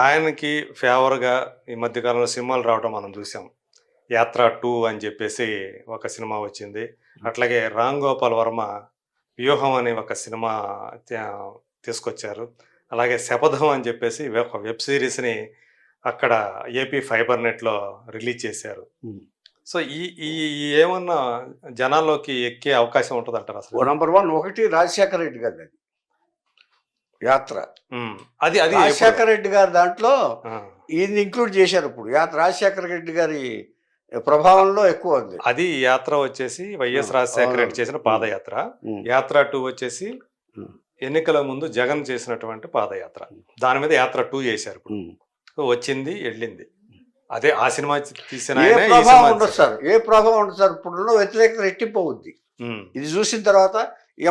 ఆయనకి ఫేవర్‌గా ఈ మధ్య కాలంలో సినిమాలు రావడం మనం చూసాం. 'యాత్ర 2' అని చెప్పేసి ఒక సినిమా వచ్చింది. అట్లాగే 'రామ్ గోపాల్ వర్మ' 'వ్యూహం' అనే ఒక సినిమా త్యా తీసుకొచ్చారు. అలాగే 'శపథం' అని చెప్పేసి ఒక వెబ్ సీరీస్‌ని అక్కడ ఏపీ ఫైబర్ నెట్‌లో రిలీజ్ చేశారు. సో, ఈ ఈ ఈ ఏమన్నా జనాల్లోకి ఎక్కే అవకాశం ఉంటదంటారా అసలు? నంబర్ 1 ఒకటి రాజశేఖర రెడ్డి గారిది అది 'యాత్ర'. అది అది రాజశేఖర రెడ్డి గారి దాంట్లో ఆ! ఈయన్ని ఇంక్లూడ్ చేశారు ఇప్పుడు. రాజశేఖర రెడ్డి గారి ప్రభావంలో ఎక్కువ ఉంది. అది 'యాత్ర' వచ్చేసి వైఎస్ రాజశేఖర రెడ్డి చేసిన పాదయాత్ర. 'యాత్ర 2' వచ్చేసి ఎన్నికల ముందు జగన్ చేసినటువంటి పాదయాత్ర. దాని మీద 'యాత్ర 2' చేశారు ఇప్పుడు. సో, వచ్చింది, ఎళ్ళింది. అదే ఆ సినిమా తీసిన ఏ ఆయనే ఈ ప్రభావం సినిమా ఉండదు సార్, ఏ ప్రభావం ఉండదు సార్. ఇప్పుడున్న వ్యతిరేకత రెట్టింపు అవుద్ది. ఇది చూసిన తర్వాత ఇక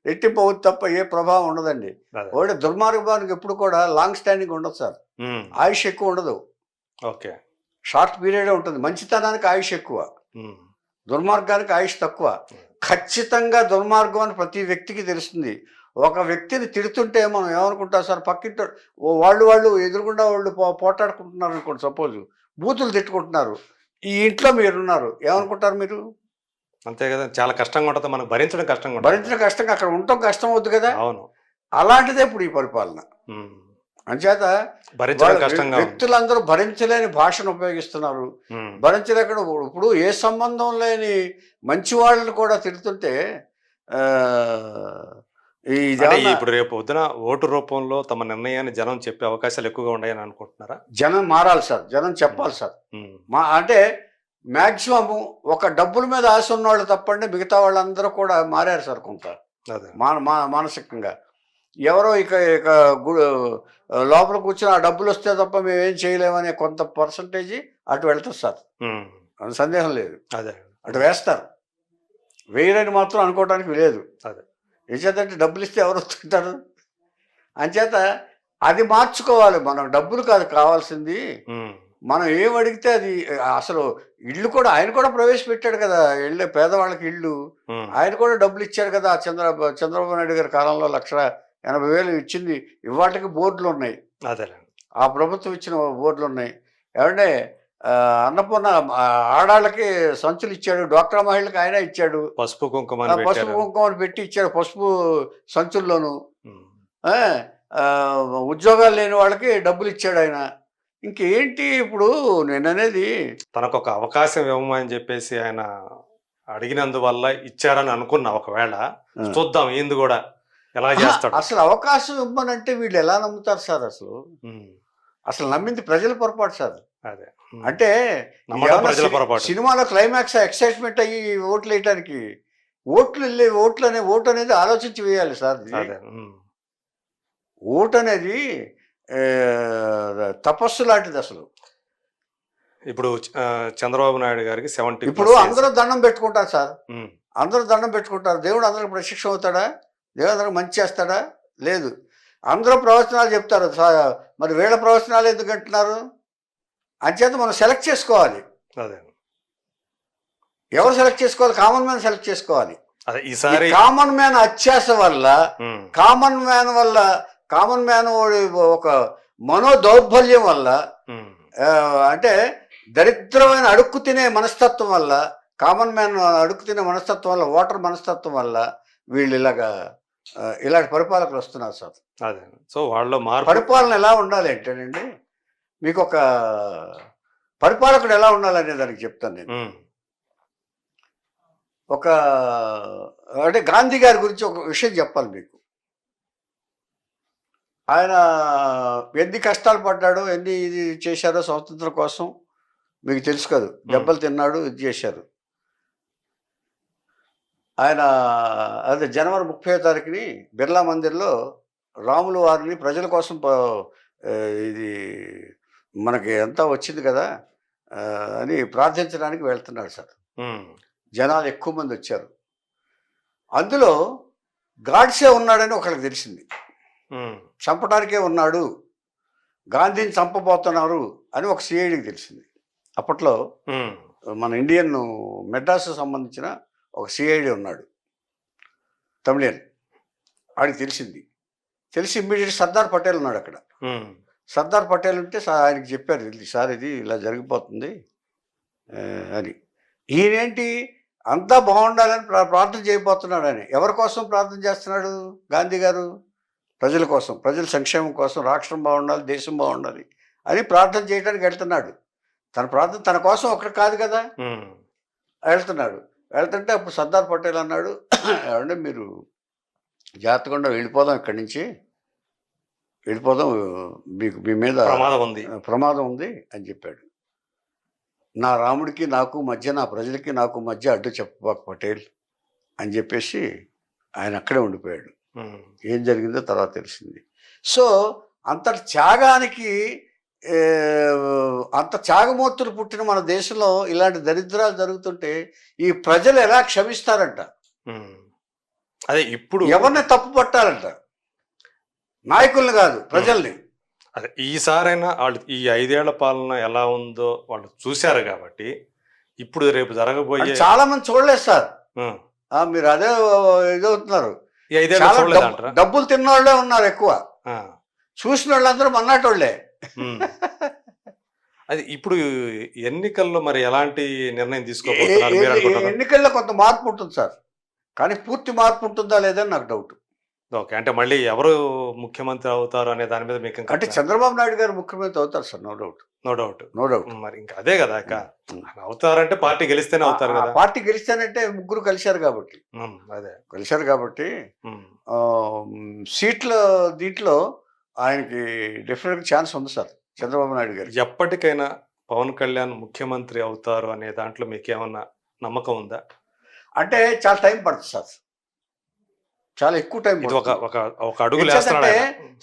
రెట్టింపు అవుద్ది తప్ప ఏ ప్రభావం ఉండదండి. అదే. ఒకటి దుర్మార్గానికి ఎప్పుడు కూడా లాంగ్ స్టాండింగ్ ఉండదు సార్. ఆయుష్ ఎక్కువ ఉండదు, ఓకే. షార్ట్ పీరియడే ఉంటుంది. మంచితనానికి ఆయుష్ ఎక్కువ, దుర్మార్గానికి ఆయుష్ తక్కువ. ఖచ్చితంగా దుర్మార్గం అని ప్రతి వ్యక్తికి తెలుస్తుంది. ఒక వ్యక్తిని తిడుతుంటే మనం ఏమనుకుంటాం సార్, పక్కింటి వాళ్ళు ఎదురుగుండా వాళ్ళు పోటాడుకుంటున్నారు అనుకోండి, సపోజ్ బూతులు తిట్టుకుంటున్నారు, ఈ ఇంట్లో మీరున్నారు, ఏమనుకుంటారు మీరు? అంతే కదా, చాలా కష్టంగా ఉంటుంది, మనకు భరించడం కష్టంగా ఉంటుంది. భరించడం కష్టంగా, అక్కడ ఉండటం కష్టం అవుతుంది కదా. అవును. అలాంటిదే ఇప్పుడు ఈ పరిపాలన. అంచేత భరించడం కష్టంగా వ్యక్తులందరూ భరించలేని భాషను ఉపయోగిస్తున్నారు. భరించలేక ఇప్పుడు ఏ సంబంధం లేని మంచి వాళ్ళని కూడా తిడుతుంటే ఇప్పుడు రేపు పొద్దున ఓటు రూపంలో తమ నిర్ణయాన్ని జనం చెప్పే అవకాశాలు ఎక్కువగా ఉన్నాయని అనుకుంటున్నారా? జనం మారాలి సార్, జనం చెప్పాలి సార్. అంటే మ్యాక్సిమం ఒక డబ్బుల మీద ఆశ ఉన్నవాళ్ళు తప్పండి, మిగతా వాళ్ళందరూ కూడా మారారు సార్ కొంత మానసికంగా. ఎవరో ఇక లోపల కూర్చొని ఆ డబ్బులు వస్తే తప్ప మేమేం చేయలేమనే కొంత పర్సంటేజ్ అటు వెళ్తారు సార్, సందేహం లేదు. అదే, అటు వేస్తారు, వేయరని మాత్రం అనుకోవడానికి లేదు. అదే, ఏచేతంటే డబ్బులు ఇస్తే ఎవరు వస్తుంటారు? అంచేత అది మార్చుకోవాలి. మనం డబ్బులు కాదు కావాల్సింది, మనం ఏం అడిగితే అది. అసలు ఇల్లు కూడా ఆయన కూడా ప్రవేశపెట్టాడు కదా, ఇళ్ళే పేదవాళ్ళకి ఇల్లు. ఆయన కూడా డబ్బులు ఇచ్చాడు కదా. చంద్రబాబు నాయుడు గారి కాలంలో 1,80,000 ఇచ్చింది. ఇవాటికి బోర్డులు ఉన్నాయి, ఆ ప్రభుత్వం ఇచ్చిన బోర్డులు ఉన్నాయి. ఏమంటే అన్నపూర్ణ ఆడాళ్ళకి సంచులు ఇచ్చాడు, డ్వాక్రా మహిళలకు ఆయన ఇచ్చాడు, పసుపు కుంకుమని పెట్టి ఇచ్చాడు, పసుపు సంచుల్లోనూ. ఉద్యోగాలు లేని వాళ్ళకి డబ్బులు ఇచ్చాడు ఆయన. ఇంకేంటి ఇప్పుడు నేననేది, తనకు ఒక అవకాశం ఇవ్వమని చెప్పేసి ఆయన అడిగినందువల్ల ఇచ్చారని అనుకున్నా. ఒకవేళ చూద్దాం ఏంది కూడా ఎలా చేస్తాడు. అసలు అవకాశం ఇవ్వమనంటే వీళ్ళు ఎలా నమ్ముతారు సార్? అసలు నమ్మింది ప్రజల పొరపాటు సార్. అదే, అంటే సినిమాలో క్లైమాక్స్ ఎక్సైట్మెంట్ అయ్యి ఓట్లు వేయటానికి, ఓటు అనేది ఆలోచించి వేయాలి సార్. ఓటు అనేది తపస్సు లాంటిది అసలు. ఇప్పుడు చంద్రబాబు నాయుడు గారికి 70. ఇప్పుడు అందరూ దండం పెట్టుకుంటారు సార్, అందరూ దండం పెట్టుకుంటారు. దేవుడు అందరికి ప్రశిక్ష అవుతాడా? దేవుడు అందరికి మంచి చేస్తాడా? లేదు. అందరూ ప్రవచనాలు చెప్తారు, మరి వీళ్ళ ప్రవచనాలు ఎందుకు అంటున్నారు? అంచేత మనం సెలెక్ట్ చేసుకోవాలి. అదే, ఎవరు సెలెక్ట్ చేసుకోవాలి? కామన్ మ్యాన్ సెలెక్ట్ చేసుకోవాలి. ఈసారి కామన్ మ్యాన్ అత్యాస వల్ల, కామన్ మ్యాన్ ఒక మనో దౌర్బల్యం వల్ల, అంటే దరిద్రమైన అడుక్కు తినే మనస్తత్వం వల్ల, కామన్ మ్యాన్ అడుక్కు తినే మనస్తత్వం వల్ల, ఓటర్ మనస్తత్వం వల్ల వీళ్ళు ఇలాంటి పరిపాలకులు వస్తున్నారు సార్. అదే, సో వాళ్ళ పరిపాలన ఎలా ఉండాలి అంటేనండి, మీకు ఒక పరిపాలకుడు ఎలా ఉండాలనే దానికి చెప్తాను నేను. అంటే గాంధీ గారి గురించి ఒక విషయం చెప్పాలి మీకు. ఆయన ఎన్ని కష్టాలు పడ్డాడో, ఎన్ని ఇది చేశారో స్వాతంత్రం కోసం మీకు తెలుసు కదా. దెబ్బలు తిన్నాడు, ఇది చేశారు. ఆయన అదే జనవరి 30వ తారీఖుని బిర్లా మందిర్లో రాములు వారిని ప్రజల కోసం ఇది మనకి అంతా వచ్చింది కదా అని ప్రార్థించడానికి వెళ్తున్నాడు సార్. జనాలు ఎక్కువ మంది వచ్చారు. అందులో గాడ్సే ఉన్నాడని ఒకరికి తెలిసింది. చంపడానికే ఉన్నాడు, గాంధీని చంపబోతున్నారు అని ఒక సిఐడికి తెలిసింది. అప్పట్లో మన ఇండియన్ మెడ్రాస్కు సంబంధించిన ఒక సిఐడి ఉన్నాడు, తమిళియన్. వాడికి తెలిసింది. తెలిసి ఇమ్మీడియట్ సర్దార్ పటేల్ ఉన్నాడు అక్కడ. సర్దార్ పటేల్ ఉంటే ఆయనకి చెప్పారు, సార్ ఇది ఇలా జరిగిపోతుంది ఆ, అని. ఈయనేంటి అంతా బాగుండాలని ప్రార్థన చేయబోతున్నాడు అని. ఎవరి కోసం ప్రార్థన చేస్తున్నాడు గాంధీ గారు? ప్రజల కోసం, ప్రజల సంక్షేమం కోసం, రాష్ట్రం బాగుండాలి, దేశం బాగుండాలి అని ప్రార్థన చేయడానికి వెళ్తున్నాడు. తన ప్రార్థన తన కోసం ఒకటి కాదు కదా, వెళ్తున్నాడు. వెళ్తుంటే అప్పుడు సర్దార్ పటేల్ అన్నాడు, ఏమంటే మీరు జాగ్రత్తగా వెళ్ళిపోదాం, ఇక్కడి నుంచి వెళ్ళిపోదాం, మీ మీద ప్రమాదం ఉంది అని చెప్పాడు. నా రాముడికి నాకు మధ్య, నా ప్రజలకి నాకు మధ్య అడ్డు చెప్పబాకు పటేల్ అని చెప్పేసి ఆయన అక్కడే ఉండిపోయాడు. ఏం జరిగిందో తర్వాత తెలిసింది. సో అంతటి త్యాగానికి, అంత త్యాగమూర్తులు పుట్టిన మన దేశంలో ఇలాంటి దరిద్రాలు జరుగుతుంటే ఈ ప్రజలు ఎలా క్షమిస్తారంట? అదే ఇప్పుడు ఎవరిని తప్పు పట్టాలంట? నాయకుల్ని కాదు, ప్రజల్ని. అదే ఈసారైనా వాళ్ళు ఈ 5 ఏళ్ల పాలన ఎలా ఉందో వాళ్ళు చూశారు కాబట్టి ఇప్పుడు రేపు జరగబోయే చాలా మంది చూడలేదు సార్. మీరు అదే ఇదవుతున్నారు. ఈ 5 ఏళ్ళు చూడలేదంటారా? డబ్బులు తిన్నోళ్లే ఉన్నారు ఎక్కువ, చూసిన వాళ్ళందరూ మన్నాటోళ్లే. అది ఇప్పుడు ఎన్నికల్లో మరి ఎలాంటి నిర్ణయం తీసుకోబోతున్నారు? ఎన్నికల్లో కొంత మార్పు ఉంటుంది సార్, కానీ పూర్తి మార్పు ఉంటుందా లేదని నాకు డౌట్. ఓకే, అంటే మళ్ళీ ఎవరు ముఖ్యమంత్రి అవుతారు అనే దాని మీద మీకు అంటే చంద్రబాబు నాయుడు గారు ముఖ్యమంత్రి అవుతారు sir, no doubt. No doubt. మరి ఇంకా అదే కదా అక్క, అవుతారంటే పార్టీ గెలిస్తేనే అవుతారు కదా. పార్టీ గెలిస్తేనంటే ముగ్గురు కలిశారు కాబట్టి, అదే కలిశారు కాబట్టి సీట్ల దీంట్లో ఆయనకి డెఫినెట్గా ఛాన్స్ ఉంది సార్ చంద్రబాబు నాయుడు గారు. ఎప్పటికైనా పవన్ కళ్యాణ్ ముఖ్యమంత్రి అవుతారు అనే దాంట్లో మీకు ఏమన్నా నమ్మకం ఉందా? అంటే చాలా టైం పడుతుంది సార్, చాలా ఎక్కువ టైం. ఒక అడుగు లేస్తున్నాడు.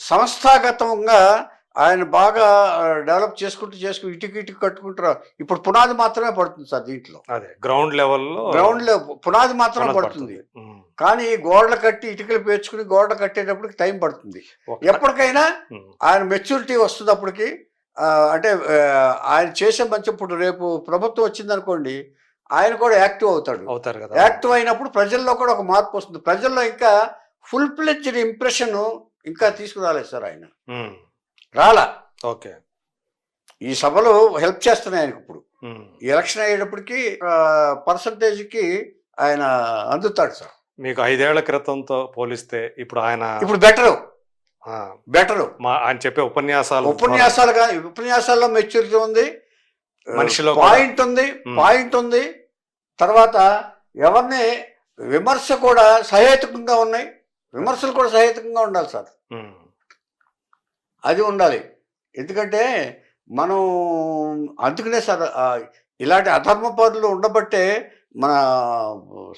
సంస్థాగతంగా ఆయన బాగా డెవలప్ చేసుకుంటూ ఇటుకు కట్టుకుంటారు. ఇప్పుడు పునాది మాత్రమే పడుతుంది సార్ దీంట్లో. అదే గ్రౌండ్ లెవెల్లో పునాది మాత్రమే పడుతుంది. కానీ గోడలు కట్టి ఇటుకలు పేర్చుకుని గోడలు కట్టేటప్పటికి టైం పడుతుంది. ఎప్పటికైనా ఆయన మెచ్యూరిటీ వస్తుంది అప్పటికి. అంటే ఆయన చేసే మంచి, ఇప్పుడు రేపు ప్రభుత్వం వచ్చింది అనుకోండి, ఆయన కూడా యాక్టివ్ అవుతారు కదా. యాక్టివ్ అయినప్పుడు ప్రజల్లో కూడా ఒక మార్పు వస్తుంది. ప్రజల్లో ఇంకా ఫుల్ ఫ్లెడ్జ్డ్ ఇంప్రెషన్ ఇంకా తీసుకురాలేదు సార్ ఆయన, రాలా. ఓకే, ఈ సభలు హెల్ప్ చేస్తున్నాయి ఆయనకు. ఇప్పుడు ఈ ఎలక్షన్ అయ్యేటప్పటికి పర్సంటేజ్కి ఆయన అందుతాడు సార్. మీకు 5 ఏళ్ల క్రితంతో పోలిస్తే ఇప్పుడు ఆయన బెటరు ఆయన చెప్పే ఉపన్యాసాల్లో మెచ్యూరిటీ ఉంది, మనిషిలో పాయింట్ ఉంది. తర్వాత ఎవరిని విమర్శ కూడా సహేతుకంగా ఉన్నాయి, విమర్శలు కూడా సహేతుకంగా ఉండాలి సార్, అది ఉండాలి. ఎందుకంటే మనం అందుకనే సార్ ఇలాంటి అధర్మ పరులు ఉండబట్టే మన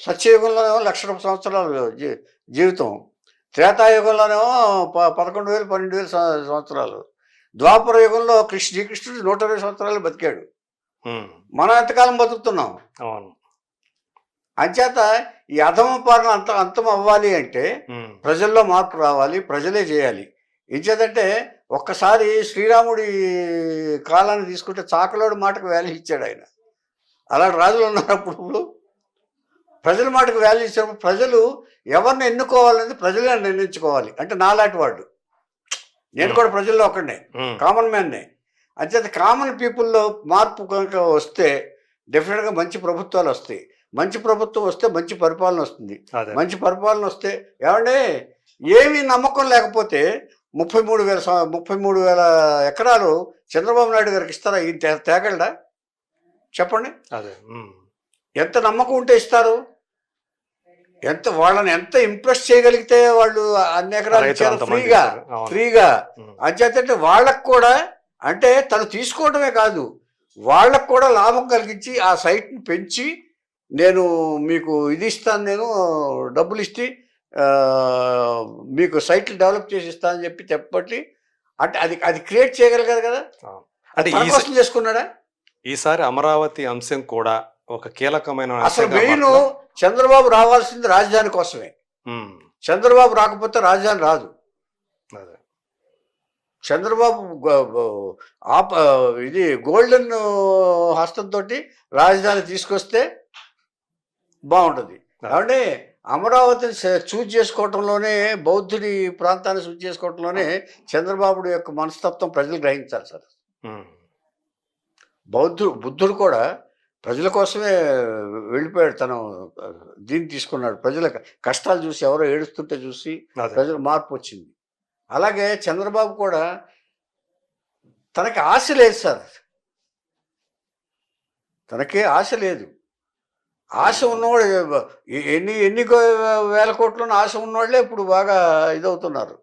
సత్యయుగంలోనేమో 1,00,000 సంవత్సరాలు జీవితం, త్రేతాయుగంలోనేమో 11,000 12,000 సంవత్సరాలు, ద్వాపర యుగంలో శ్రీకృష్ణుడు 120 సంవత్సరాలు బతికాడు. మనం ఎంతకాలం బతుకుతున్నాం? అంచేత ఈ అధమ పాలన అంతం అవ్వాలి అంటే ప్రజల్లో మార్పు రావాలి, ప్రజలే చేయాలి. ఎంచేతంటే ఒక్కసారి శ్రీరాముడి కాలాన్ని తీసుకుంటే చాకలోడి మాటకు వాల్యూ ఇచ్చాడు ఆయన. అలాంటి రాజులు ఉన్నప్పుడు ప్రజల మాటకు వాల్యూ ఇచ్చినప్పుడు ప్రజలు ఎవరిని ఎన్నుకోవాలనేది ప్రజలే నిర్ణయించుకోవాలి. అంటే నాలాంటి వాడు, నేను కూడా ప్రజల్లో ఒకడినే, కామన్ మ్యాన్నే. అంచేత కామన్ పీపుల్లో మార్పు కనుక వస్తే డెఫినెట్గా మంచి ప్రభుత్వాలు వస్తాయి. మంచి ప్రభుత్వం వస్తే మంచి పరిపాలన వస్తుంది. మంచి పరిపాలన వస్తే ఏమంటే ఏమీ నమ్మకం లేకపోతే 33,000 ఎకరాలు చంద్రబాబు నాయుడు గారికి ఇస్తారా? ఈ తేగలడా చెప్పండి? ఎంత నమ్మకం ఉంటే ఇస్తారు? వాళ్ళని ఎంత ఇంప్రెస్ చేయగలిగితే వాళ్ళు అన్ని ఎకరాలు ఇచ్చారు ఫ్రీగా. అంచేతంటే వాళ్ళకు కూడా, అంటే తను తీసుకోవడమే కాదు, వాళ్ళకు కూడా లాభం కలిగించి ఆ సైట్ని పెంచి, నేను మీకు ఇది ఇస్తాను, నేను డబ్బులు ఇస్తే మీకు సైట్లు డెవలప్ చేసి ఇస్తానని చెప్పి అంటే అది క్రియేట్ చేయగలిగారు కదా. అంటే ఈ చేసుకున్నాడా? ఈసారి అమరావతి అంశం కూడా ఒక కీలకమైన, అసలు మెయిన్ చంద్రబాబు రావాల్సింది రాజధాని కోసమే. చంద్రబాబు రాకపోతే రాజధాని రాదు. చంద్రబాబు ఇది గోల్డెన్ హస్తంతో రాజధాని తీసుకొస్తే బాగుంటుంది. కాబట్టి అమరావతిని చూజ్ చేసుకోవటంలోనే, బౌద్ధుడి ప్రాంతాన్ని చూజ్ చేసుకోవటంలోనే చంద్రబాబు యొక్క మనస్తత్వం ప్రజలు గ్రహించాలి సార్. ఉమ్, బుద్ధుడు కూడా ప్రజల కోసమే వెళ్ళిపోయాడు. తను దీన్ని తీసుకున్నాడు. ప్రజల కష్టాలు చూసి, ఎవరో ఏడుస్తుంటే చూసి అదే ప్రజల మార్పు వచ్చింది. అలాగే చంద్రబాబు కూడా తనకి ఆశ లేదు సార్. తనకే ఆశ లేదు. ఆశ ఉన్నవాడు ఎన్ని ఎన్ని వేల కోట్లను ఆశ ఉన్నవాళ్ళే ఇప్పుడు బాగా ఇదవుతున్నారు.